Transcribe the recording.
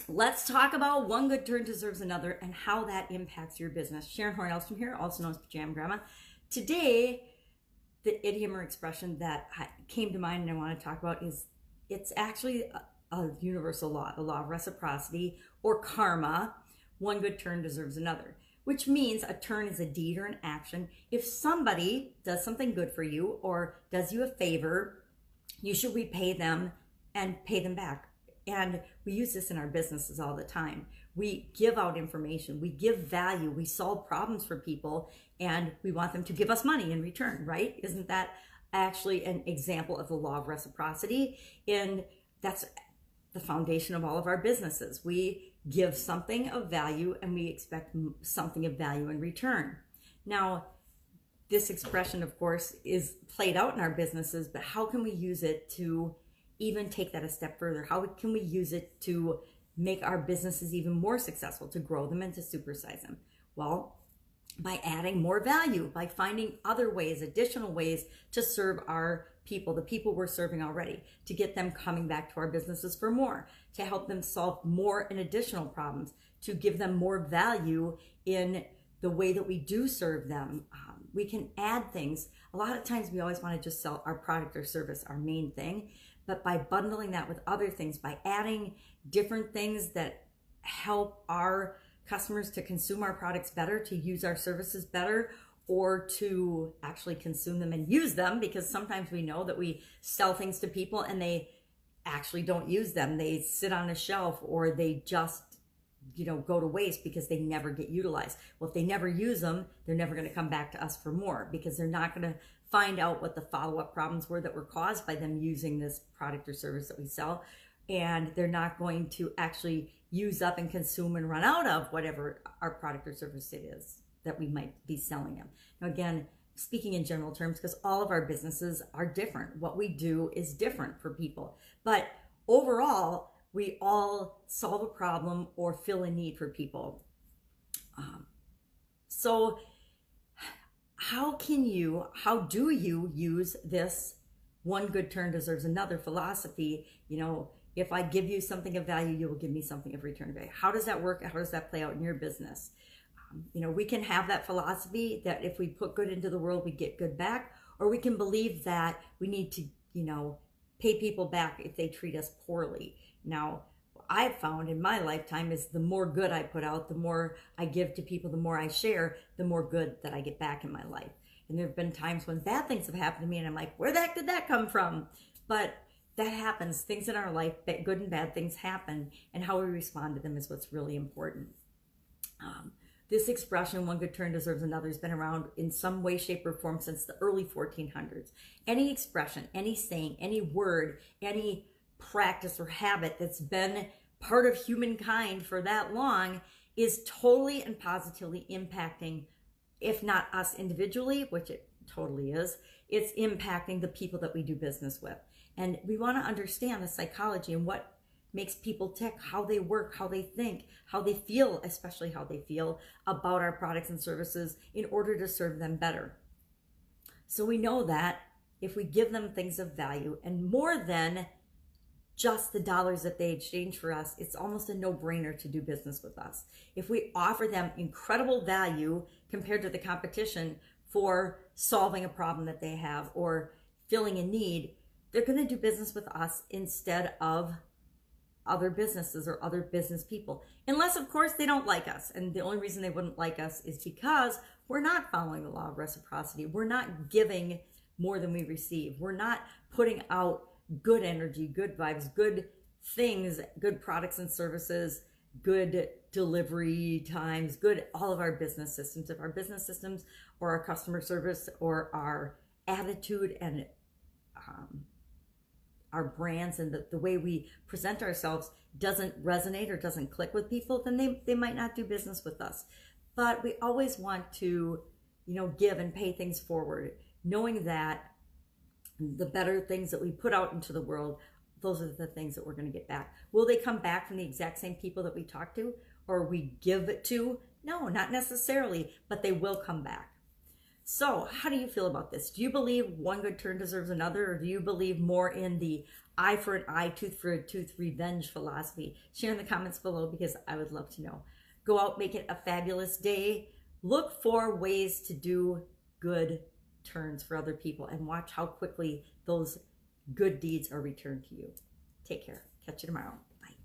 Let's talk about one good turn deserves another and how that impacts your business. Sharon Horne-Ellstrom here, also known as Pajama Grandma. Today, the idiom or expression that came to mind and I want to talk about is it's actually a universal law, the law of reciprocity or karma. One good turn deserves another, which means a turn is a deed or an action. If somebody does something good for you or does you a favor, you should repay them and pay them back. And we use this in our businesses all the time. We give out information, we give value, we solve problems for people, and we want them to give us money in return, right? Isn't that actually an example of the law of reciprocity? And that's the foundation of all of our businesses. We give something of value and we expect something of value in return. Now, this expression, of course, is played out in our businesses, but how can we use it to even take that a step further? How can we use it to make our businesses even more successful, to grow them and to supersize them? Well, by adding more value, by finding other ways, additional ways to serve our people, the people we're serving already, to get them coming back to our businesses for more, to help them solve more and additional problems, to give them more value in the way that we do serve them. We can add things. A lot of times we always want to just sell our product or service, our main thing, but by bundling that with other things, by adding different things that help our customers to consume our products better, to use our services better, or to actually consume them and use them, because sometimes we know that we sell things to people and they actually don't use them. They sit on a shelf or they just go to waste because they never get utilized. Well, if they never use them, they're never going to come back to us for more, because they're not going to find out what the follow-up problems were that were caused by them using this product or service that we sell. And they're not going to actually use up and consume and run out of whatever our product or service it is that we might be selling them. Now, again, speaking in general terms, because all of our businesses are different. What we do is different for people. But overall, we all solve a problem or fill a need for people. So how do you use this one good turn deserves another philosophy? If I give you something of value, you will give me something of return value. How does that work? How does that play out in your business? We can have that philosophy that if we put good into the world, we get good back, or we can believe that we need to, pay people back if they treat us poorly. Now, what I've found in my lifetime is the more good I put out, the more I give to people, the more I share, the more good that I get back in my life. And there have been times when bad things have happened to me and I'm like, where the heck did that come from? But that happens. Things in our life, good and bad things happen, and how we respond to them is what's really important. This expression, one good turn deserves another, has been around in some way, shape, or form since the early 1400s. Any expression, any saying, any word, any practice or habit that's been part of humankind for that long is totally and positively impacting, if not us individually, which it totally is, it's impacting the people that we do business with. And we want to understand the psychology and what makes people tick, how they work, how they think, how they feel, especially how they feel about our products and services in order to serve them better. So we know that if we give them things of value and more than just the dollars that they exchange for us, it's almost a no-brainer to do business with us. If we offer them incredible value compared to the competition for solving a problem that they have or filling a need, they're going to do business with us instead of other businesses or other business people. Unless, of course, they don't like us. And the only reason they wouldn't like us is because we're not following the law of reciprocity. We're not giving more than we receive. We're not putting out good energy, good vibes, good things, good products and services, good delivery times, good all of our business systems. If our business systems or our customer service or our attitude and our brands and the way we present ourselves doesn't resonate or doesn't click with people, then they might not do business with us. But we always want to, give and pay things forward, knowing that the better things that we put out into the world, those are the things that we're going to get back. Will they come back from the exact same people that we talk to or we give it to? No, not necessarily, but they will come back. So how do you feel about this? Do you believe one good turn deserves another, or do you believe more in the eye for an eye, tooth for a tooth, revenge philosophy? Share in the comments below because I would love to know. Go out, make it a fabulous day. Look for ways to do good turns for other people and watch how quickly those good deeds are returned to you. Take care. Catch you tomorrow. Bye.